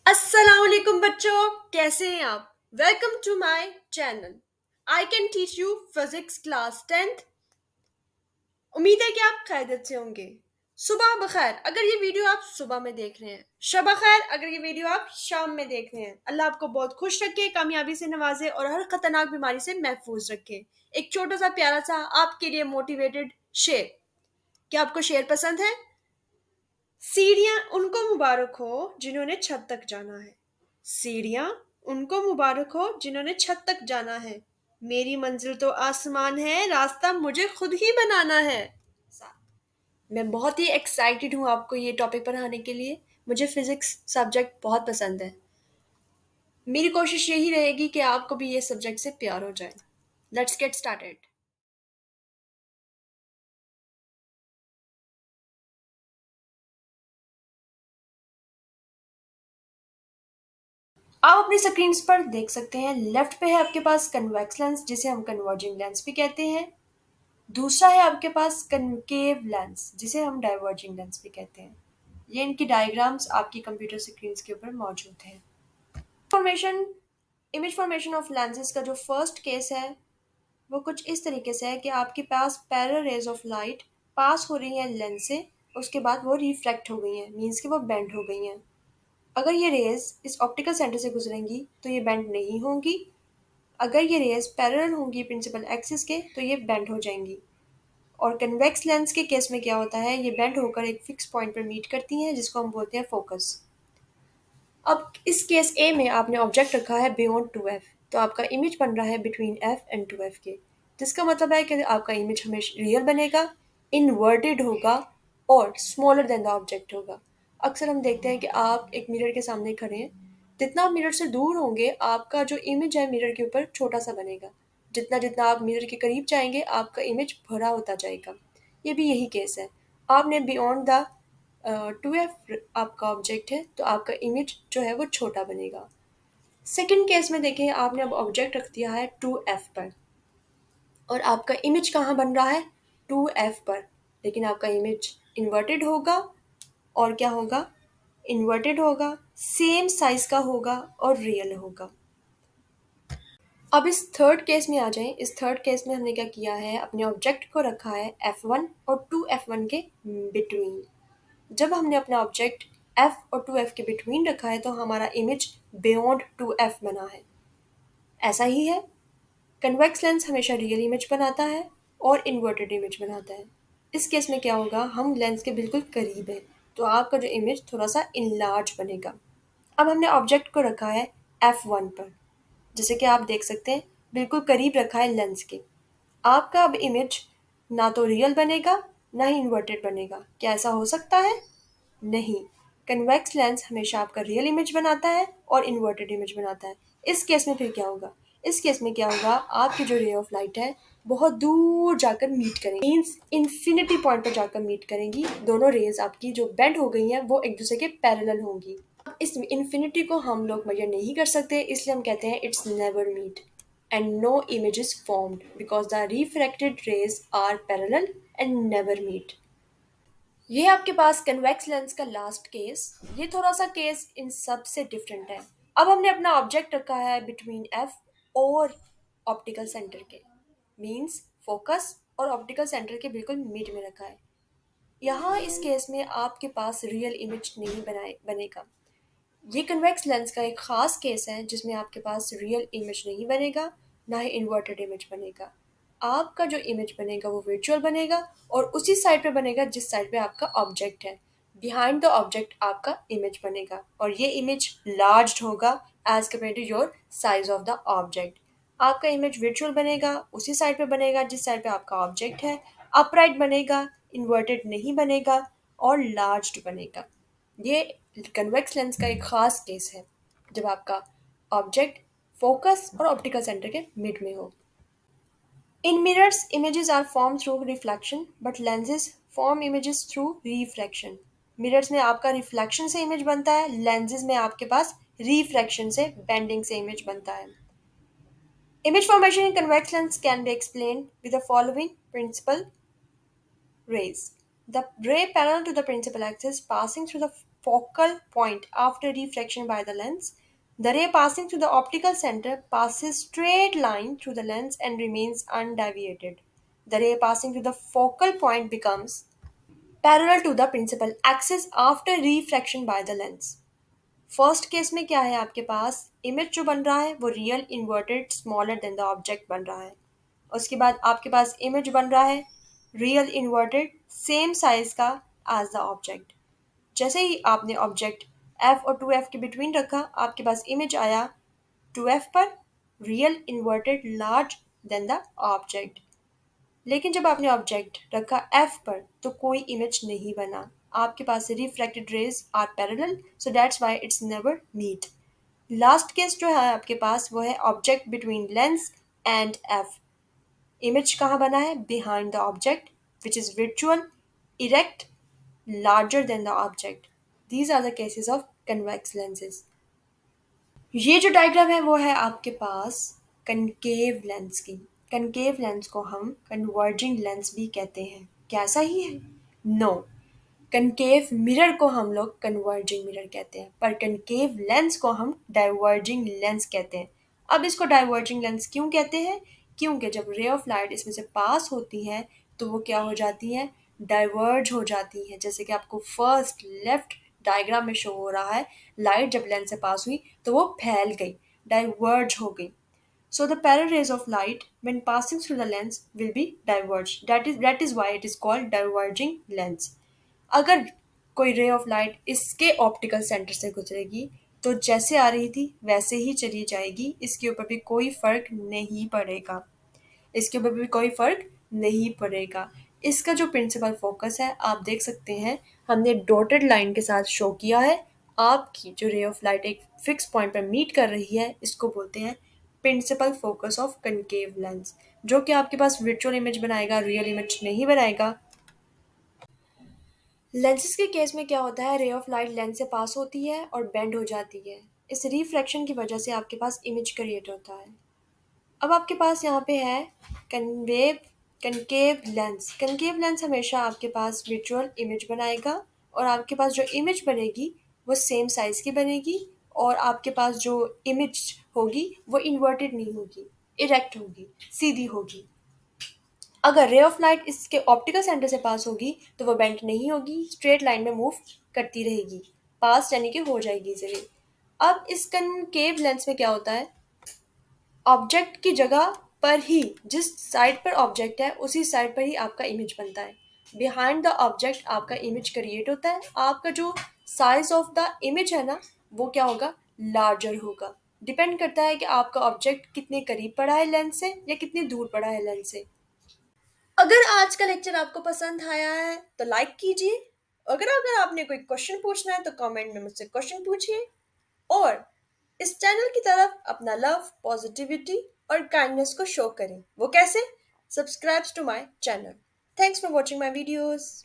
अस्सलामुअलैकुम बच्चों, कैसे हैं आप? Welcome to my channel. I can teach you physics class 10th। उम्मीद है कि आप खैरियत से होंगे। सुबह बखैर अगर ये वीडियो आप सुबह में देख रहे हैं, शब खैर अगर ये वीडियो आप शाम में देख रहे हैं। अल्लाह आपको बहुत खुश रखे, कामयाबी से नवाजे और हर खतरनाक बीमारी से महफूज रखे। एक छोटा सा प्यारा सा आपके लिए मोटिवेटेड शेर। क्या आपको शेर पसंद है? सीढ़ियां उनको मुबारक हो जिन्होंने छत तक जाना है। सीढ़ियां उनको मुबारक हो जिन्होंने छत तक जाना है। मेरी मंजिल तो आसमान है, रास्ता मुझे खुद ही बनाना है। मैं बहुत ही एक्साइटेड हूँ आपको ये टॉपिक पढ़ाने के लिए। मुझे फिजिक्स सब्जेक्ट बहुत पसंद है। मेरी कोशिश यही रहेगी कि आपको भी ये सब्जेक्ट से प्यार हो जाए। Let's get started. आप अपनी स्क्रीन पर देख सकते हैं, लेफ्ट पे है आपके पास कन्वेक्स लेंस जिसे हम कन्वर्जिंग लेंस भी कहते हैं। दूसरा है आपके पास कनकेव लेंस जिसे हम डाइवर्जिंग लेंस भी कहते हैं। ये इनकी डायग्राम्स आपकी कंप्यूटर स्क्रीन के ऊपर मौजूद है। Formation image formation of lenses का जो फर्स्ट केस है वो कुछ इस तरीके से है कि आपके पास parallel rays of light pass हो रही है लेंस से, उसके बाद वो रिफ्रैक्ट हो गई हैं, मीन्स कि वो बेंड हो गई हैं। अगर ये रेज इस ऑप्टिकल सेंटर से गुजरेंगी तो ये बेंड नहीं होंगी। अगर ये रेज पैरेलल होंगी प्रिंसिपल एक्सिस के तो ये बेंड हो जाएंगी। और कन्वेक्स लेंस के केस में क्या होता है, ये बेंड होकर एक फिक्स पॉइंट पर मीट करती हैं जिसको हम बोलते हैं फोकस। अब इस केस ए में आपने ऑब्जेक्ट रखा है बियॉन्ड 2f, तो आपका इमेज बन रहा है बिटवीन f एंड 2f के, जिसका मतलब है कि आपका इमेज हमेशा रियल बनेगा, इनवर्टेड होगा और स्मॉलर देन द ऑब्जेक्ट होगा। अक्सर हम देखते हैं कि आप एक मिरर के सामने खड़े हैं, जितना आप मिरर से दूर होंगे आपका जो इमेज है मिरर के ऊपर छोटा सा बनेगा। जितना जितना आप मिरर के करीब जाएंगे आपका इमेज बड़ा होता जाएगा। ये भी यही केस है। आपने बियॉन्ड द 2f आपका ऑब्जेक्ट है तो आपका इमेज जो है वो छोटा बनेगा। सेकंड केस में देखें, आपने अब ऑब्जेक्ट रख दिया है 2f पर और आपका इमेज कहाँ बन रहा है? 2f पर, लेकिन आपका इमेज इन्वर्टेड होगा। और क्या होगा? इन्वर्टेड होगा, सेम साइज का होगा और रियल होगा। अब इस थर्ड केस में आ जाएं। इस थर्ड केस में हमने क्या किया है, अपने ऑब्जेक्ट को रखा है f1 और 2f1 के बिटवीन। जब हमने अपना ऑब्जेक्ट f और 2f के बिटवीन रखा है तो हमारा इमेज बियॉन्ड 2f बना है। ऐसा ही है, कन्वेक्स लेंस हमेशा रियल इमेज बनाता है और इन्वर्टेड इमेज बनाता है। इस केस में क्या होगा, हम लेंस के बिल्कुल करीब हैं तो आपका जो इमेज थोड़ा सा इनलार्ज बनेगा। अब हमने ऑब्जेक्ट को रखा है f1 पर, जैसे कि आप देख सकते हैं बिल्कुल करीब रखा है लेंस के। आपका अब इमेज ना तो रियल बनेगा ना ही इन्वर्टेड बनेगा। क्या ऐसा हो सकता है? नहीं। कन्वेक्स लेंस हमेशा आपका रियल इमेज बनाता है और इन्वर्टेड इमेज बनाता है। इस केस में फिर क्या होगा? इस केस में क्या होगा, आपकी जो रे ऑफ लाइट है बहुत दूर जाकर मीट करेंगी, मीन्स इन्फिनिटी पॉइंट पर जाकर मीट करेंगी। दोनों रेज आपकी जो बेंड हो गई हैं वो एक दूसरे के पैरेलल होंगी। इस इन्फिनिटी को हम लोग मेजर नहीं कर सकते, इसलिए हम कहते हैं it's never meet and no image is formed because the refracted rays are parallel and never meet. ये आपके पास कन्वेक्स लेंस का लास्ट केस। ये थोड़ा सा केस इन सब से डिफरेंट है। अब हमने अपना ऑब्जेक्ट रखा है बिटवीन एफ और ऑप्टिकल सेंटर के, मींस फोकस और ऑप्टिकल सेंटर के बिल्कुल मिड में रखा है। यहाँ इस केस में आपके पास रियल इमेज नहीं बनेगा। ये कन्वेक्स लेंस का एक ख़ास केस है जिसमें आपके पास रियल इमेज नहीं बनेगा, ना ही इन्वर्टेड इमेज बनेगा। आपका जो इमेज बनेगा वो वर्चुअल बनेगा और उसी साइड पे बनेगा जिस साइड पे आपका ऑब्जेक्ट है। बिहाइंड द ऑब्जेक्ट आपका इमेज बनेगा और ये इमेज लार्ज होगा as compare to your size of the object. आपका इमेज वर्चुअल बनेगा, उसी साइड पे बनेगा जिस साइड पे आपका ऑब्जेक्ट है, अपराइट बनेगा, इन्वर्टेड नहीं बनेगा और लार्ज बनेगा। ये कन्वेक्स लेंस का एक ख़ास केस है जब आपका ऑब्जेक्ट फोकस और ऑप्टिकल सेंटर के मिड में हो। In mirrors, images are formed through reflection, but lenses form images through refraction. Mirrors में आपका रिफ्लेक्शन से इमेज बनता है, लेंसेज में आपके पास रिफ्रैक्शन से बेंडिंग से इमेज बनता है। Image formation in convex lens can be explained with the following principal rays. The ray parallel to the principal axis passing through the focal point after refraction by the lens. The ray passing through the optical center passes straight line through the lens and remains undeviated. The ray passing through the focal point becomes parallel to the principal axis after refraction by the lens. First case में क्या है आपके पास image जो बन रहा है वो real inverted smaller than the object बन रहा है। उसके बाद आपके पास इमेज बन रहा है रियल इन्वर्टेड सेम साइज का एज द ऑब्जेक्ट। जैसे ही आपने ऑब्जेक्ट एफ और टू एफ के बिटवीन रखा आपके पास इमेज आया टू एफ पर real inverted large than the object. लेकिन जब आपने ऑब्जेक्ट रखा एफ पर तो कोई इमेज नहीं बना। आपके पास reflected rays are parallel so that's why it's never meet. Last case जो है आपके पास वो है object between lens and F. Image कहाँ बना है behind the object which is virtual, erect, larger than the object. These are the cases of convex lenses. ये जो डायग्राम है वो है आपके पास कनकेव लेंस की। कनकेव लेंस को हम कन्वर्जिंग लेंस भी कहते हैं। कैसा ही है? नो। कनकेव मिरर को हम लोग कन्वर्जिंग मिरर कहते हैं पर कनकेव लेंस को हम डाइवर्जिंग लेंस कहते हैं। अब इसको डाइवर्जिंग लेंस क्यों कहते हैं? क्योंकि जब रे ऑफ लाइट इसमें से पास होती है तो वो क्या हो जाती है डाइवर्ज हो जाती है। जैसे कि आपको फर्स्ट लेफ्ट डायग्राम में शो हो रहा है लाइट जब लेंस से पास हुई तो वो फैल गई डाइवर्ज हो गई। So the parallel rays of light when passing through the lens will be diverged. That is why it is called diverging lens. अगर कोई रे ऑफ लाइट इसके ऑप्टिकल सेंटर से गुजरेगी तो जैसे आ रही थी वैसे ही चली जाएगी। इसके ऊपर भी कोई फर्क नहीं पड़ेगा। इसके ऊपर भी कोई फर्क नहीं पड़ेगा। इसका जो प्रिंसिपल फोकस है आप देख सकते हैं हमने डॉटेड लाइन के साथ शो किया है। आपकी जो रे ऑफ लाइट एक फिक्स पॉइंट पर मीट कर रही है इसको बोलते हैं principal focus of concave lens जो कि आपके पास वर्चुअल इमेज बनाएगा रियल इमेज नहीं बनाएगा। लेंसेज के केस में क्या होता है रे ऑफ लाइट लेंस से पास होती है और बेंड हो जाती है। इस रिफ्रैक्शन की वजह से आपके पास इमेज क्रिएट होता है। अब आपके पास यहाँ पे है कन्वेव कनकेव लेंस। कनकेव लेंस हमेशा आपके पास विजुअल इमेज बनाएगा और आपके पास जो इमेज बनेगी वो सेम साइज की बनेगी और आपके पास जो इमेज होगी वो इन्वर्टेड नहीं होगी इरेक्ट होगी सीधी होगी। अगर रे ऑफ लाइट इसके ऑप्टिकल सेंटर से पास होगी तो वो बेंड नहीं होगी स्ट्रेट लाइन में मूव करती रहेगी पास यानी कि हो जाएगी इजीली। अब इस कनकेव लेंस में क्या होता है ऑब्जेक्ट की जगह पर ही जिस साइड पर ऑब्जेक्ट है उसी साइड पर ही आपका इमेज बनता है। बिहाइंड द ऑब्जेक्ट आपका इमेज क्रिएट होता है। आपका जो साइज ऑफ द इमेज है ना वो क्या होगा लार्जर होगा। डिपेंड करता है कि आपका ऑब्जेक्ट कितने करीब पड़ा है लेंस से या कितनी दूर पड़ा है लेंस से। अगर आज का लेक्चर आपको पसंद आया है तो लाइक कीजिए। अगर अगर आपने कोई क्वेश्चन पूछना है तो कमेंट में मुझसे क्वेश्चन पूछिए और इस चैनल की तरफ अपना लव पॉजिटिविटी और काइंडनेस को शो करें। वो कैसे? Subscribe to my channel. Thanks for watching my videos.